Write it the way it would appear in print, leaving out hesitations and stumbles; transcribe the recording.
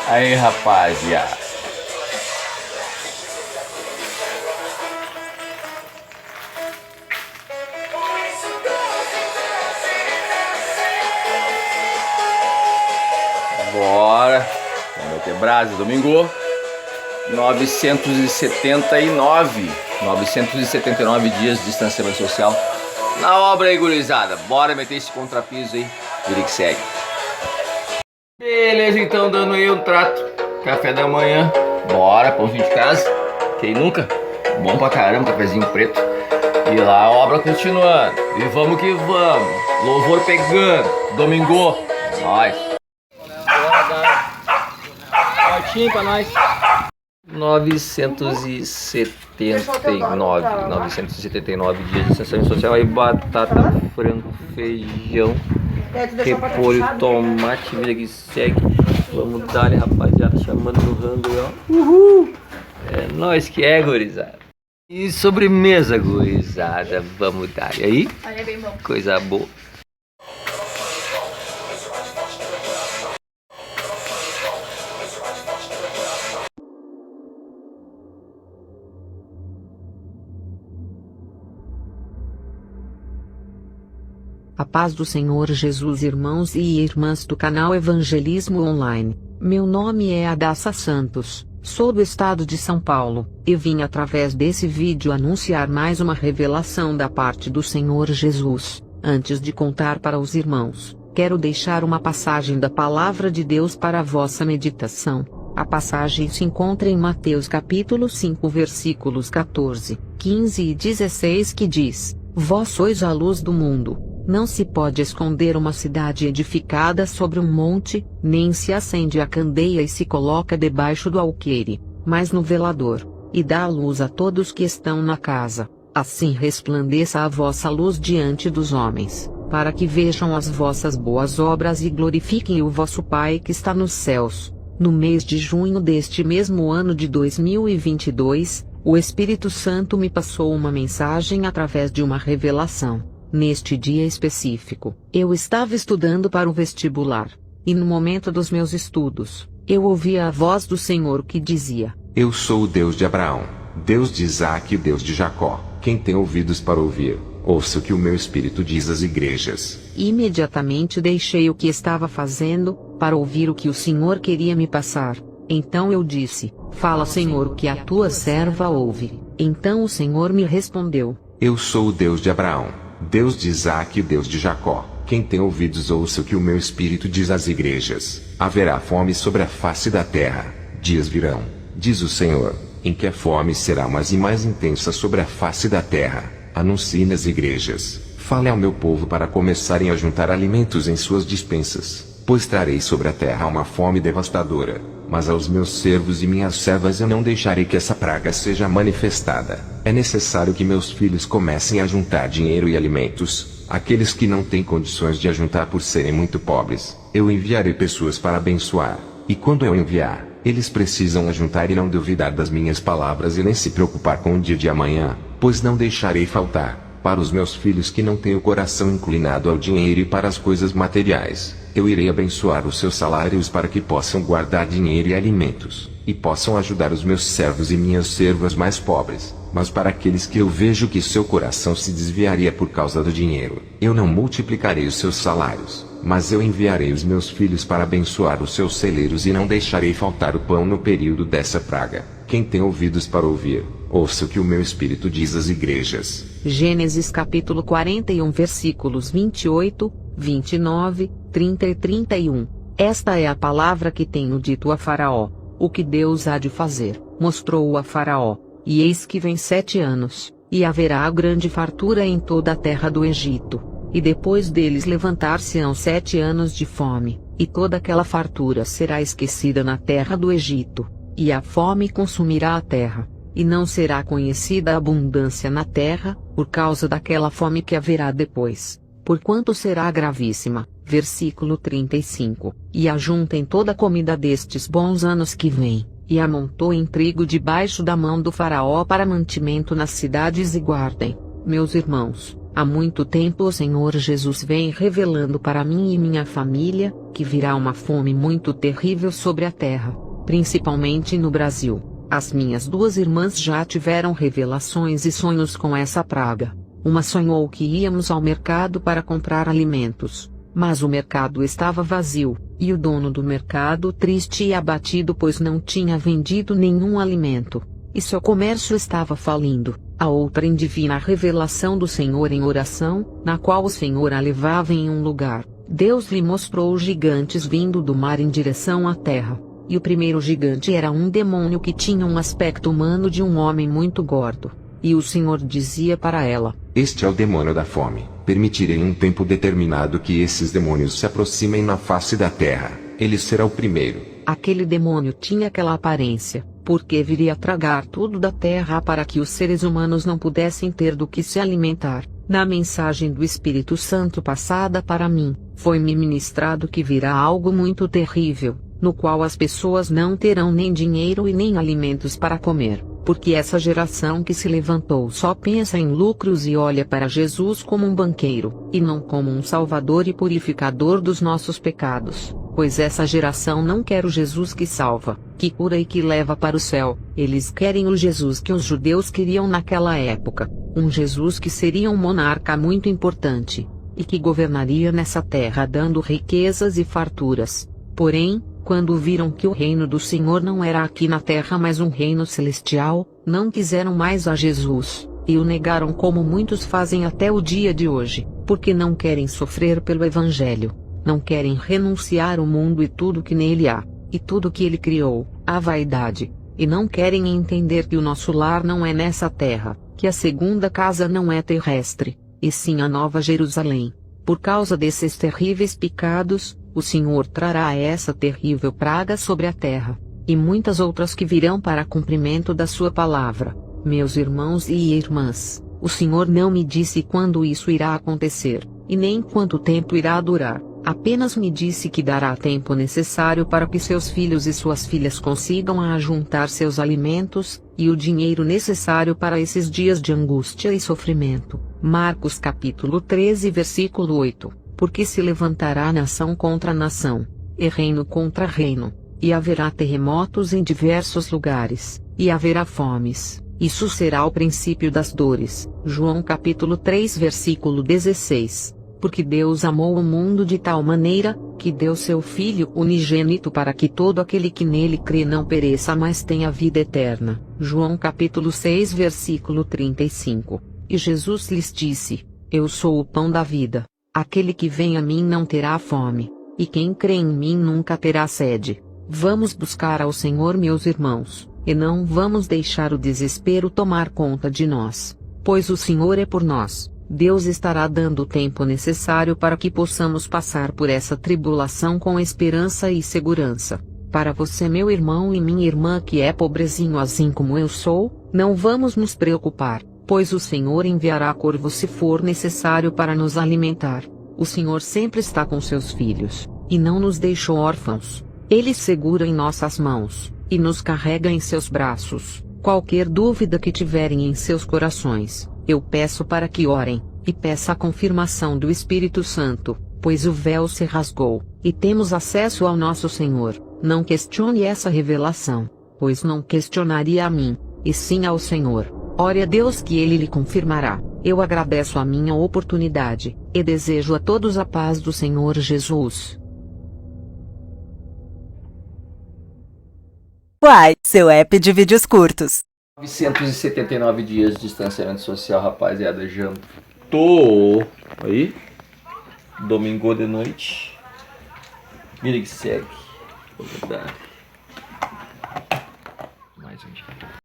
Aí, rapaziada. Bora. Vamos meter brasa. Domingo. 979 dias de distanciamento social. Na obra aí, gurizada. Bora meter esse contrapiso aí. Vira que segue. Beleza, então, dando aí um trato. Café da manhã. Bora, pãozinho de casa. Quem nunca? Bom pra caramba, cafezinho preto. E lá a obra continuando. E vamos que vamos. Louvor pegando. Domingo. Nós. Fortinho pra nós. 979 dias de distanciamento social. Aí batata, frango, feijão, repolho, tomate, vida que segue. Vamos dar, rapaziada, chamando no rango aí, ó. Uhul! É nóis que é, gurizada. E sobremesa, gurizada, vamos dar. E aí? Aí é bem bom. Coisa boa. A paz do Senhor Jesus, irmãos e irmãs do canal Evangelismo Online. Meu nome é Adassa Santos, sou do estado de São Paulo, e vim através desse vídeo anunciar mais uma revelação da parte do Senhor Jesus. Antes de contar para os irmãos, quero deixar uma passagem da Palavra de Deus para a vossa meditação. A passagem se encontra em Mateus capítulo 5 versículos 14, 15 e 16 que diz: Vós sois a luz do mundo. Não se pode esconder uma cidade edificada sobre um monte, nem se acende a candeia e se coloca debaixo do alqueire, mas no velador, e dá a luz a todos que estão na casa. Assim resplandeça a vossa luz diante dos homens, para que vejam as vossas boas obras e glorifiquem o vosso Pai que está nos céus. No mês de junho deste mesmo ano de 2022, o Espírito Santo me passou uma mensagem através de uma revelação. Neste dia específico, eu estava estudando para o vestibular, e no momento dos meus estudos, eu ouvia a voz do Senhor que dizia: Eu sou o Deus de Abraão, Deus de Isaque e Deus de Jacó. Quem tem ouvidos para ouvir, ouça o que o meu Espírito diz às igrejas. Imediatamente deixei o que estava fazendo, para ouvir o que o Senhor queria me passar. Então eu disse: Fala, Senhor, o que a tua serva ouve. Então o Senhor me respondeu: Eu sou o Deus de Abraão, Deus de Isaque e Deus de Jacó. Quem tem ouvidos ouça o que o meu Espírito diz às igrejas. Haverá fome sobre a face da terra. Dias virão, diz o Senhor, em que a fome será mais e mais intensa sobre a face da terra. Anuncie nas igrejas. Fale ao meu povo para começarem a juntar alimentos em suas dispensas, pois trarei sobre a terra uma fome devastadora. Mas aos meus servos e minhas servas eu não deixarei que essa praga seja manifestada. É necessário que meus filhos comecem a juntar dinheiro e alimentos. Aqueles que não têm condições de ajuntar por serem muito pobres, eu enviarei pessoas para abençoar. E quando eu enviar, eles precisam ajuntar e não duvidar das minhas palavras e nem se preocupar com o dia de amanhã, pois não deixarei faltar. Para os meus filhos que não têm o coração inclinado ao dinheiro e para as coisas materiais, eu irei abençoar os seus salários para que possam guardar dinheiro e alimentos, e possam ajudar os meus servos e minhas servas mais pobres. Mas para aqueles que eu vejo que seu coração se desviaria por causa do dinheiro, eu não multiplicarei os seus salários, mas eu enviarei os meus filhos para abençoar os seus celeiros e não deixarei faltar o pão no período dessa praga. Quem tem ouvidos para ouvir, ouça o que o meu Espírito diz às igrejas. Gênesis capítulo 41 versículos 28, 29, 30 e 31. Esta é a palavra que tenho dito a Faraó. O que Deus há de fazer, mostrou-o a Faraó. E eis que vem 7 anos, e haverá grande fartura em toda a terra do Egito. E depois deles levantar-se-ão 7 anos de fome, e toda aquela fartura será esquecida na terra do Egito. E a fome consumirá a terra, e não será conhecida a abundância na terra, por causa daquela fome que haverá depois, porquanto será gravíssima. Versículo 35. E ajuntem toda a comida destes bons anos que vêm, e amontoem trigo debaixo da mão do Faraó para mantimento nas cidades e guardem. Meus irmãos, Há muito tempo o Senhor Jesus vem revelando para mim e minha família, que virá uma fome muito terrível sobre a terra, principalmente no Brasil. As minhas duas irmãs já tiveram revelações e sonhos com essa praga. Uma sonhou que íamos ao mercado para comprar alimentos, mas o mercado estava vazio, e o dono do mercado triste e abatido pois não tinha vendido nenhum alimento, e seu comércio estava falindo. A outra em divina revelação do Senhor em oração, na qual o Senhor a levava em um lugar, Deus lhe mostrou gigantes vindo do mar em direção à terra, e o primeiro gigante era um demônio que tinha um aspecto humano de um homem muito gordo, e o Senhor dizia para ela: Este é o demônio da fome. Permitirei um tempo determinado que esses demônios se aproximem na face da terra. Ele será o primeiro. Aquele demônio tinha aquela aparência, porque viria tragar tudo da terra para que os seres humanos não pudessem ter do que se alimentar. Na mensagem do Espírito Santo passada para mim, foi-me ministrado que virá algo muito terrível, no qual as pessoas não terão nem dinheiro e nem alimentos para comer, porque essa geração que se levantou só pensa em lucros e olha para Jesus como um banqueiro, e não como um salvador e purificador dos nossos pecados. Pois essa geração não quer o Jesus que salva, que cura e que leva para o céu. Eles querem o Jesus que os judeus queriam naquela época, um Jesus que seria um monarca muito importante, e que governaria nessa terra dando riquezas e farturas. Porém, quando viram que o reino do Senhor não era aqui na terra mas um reino celestial, não quiseram mais a Jesus, e o negaram como muitos fazem até o dia de hoje, porque não querem sofrer pelo Evangelho. Não querem renunciar ao mundo e tudo que nele há, e tudo que ele criou, a vaidade, e não querem entender que o nosso lar não é nessa terra, que a segunda casa não é terrestre, e sim a nova Jerusalém. Por causa desses terríveis pecados, o Senhor trará essa terrível praga sobre a terra, e muitas outras que virão para cumprimento da sua palavra. Meus irmãos e irmãs, o Senhor não me disse quando isso irá acontecer, e nem quanto tempo irá durar. Apenas me disse que dará tempo necessário para que seus filhos e suas filhas consigam ajuntar seus alimentos, e o dinheiro necessário para esses dias de angústia e sofrimento. Marcos capítulo 13 versículo 8. Porque se levantará nação contra nação, e reino contra reino, e haverá terremotos em diversos lugares, e haverá fomes. Isso será o princípio das dores. João capítulo 3 versículo 16. Porque Deus amou o mundo de tal maneira, que deu seu Filho unigênito para que todo aquele que nele crê não pereça mas tenha vida eterna. João capítulo 6 versículo 35. E Jesus lhes disse: Eu sou o pão da vida. Aquele que vem a mim não terá fome, e quem crê em mim nunca terá sede. Vamos buscar ao Senhor, meus irmãos, e não vamos deixar o desespero tomar conta de nós, pois o Senhor é por nós. Deus estará dando o tempo necessário para que possamos passar por essa tribulação com esperança e segurança. Para você, meu irmão e minha irmã que é pobrezinho assim como eu sou, não vamos nos preocupar, pois o Senhor enviará corvo se for necessário para nos alimentar. O Senhor sempre está com seus filhos, e não nos deixou órfãos. Ele segura em nossas mãos, e nos carrega em seus braços. Qualquer dúvida que tiverem em seus corações, eu peço para que orem, e peça a confirmação do Espírito Santo, pois o véu se rasgou, e temos acesso ao nosso Senhor. Não questione essa revelação, pois não questionaria a mim, e sim ao Senhor. Ore a Deus que Ele lhe confirmará. Eu agradeço a minha oportunidade, e desejo a todos a paz do Senhor Jesus. Uai, seu app de vídeos curtos. 979 dias de distanciamento social, rapaziada. Jantou. Aí. Domingo de noite. Vida que segue. Mais um dia.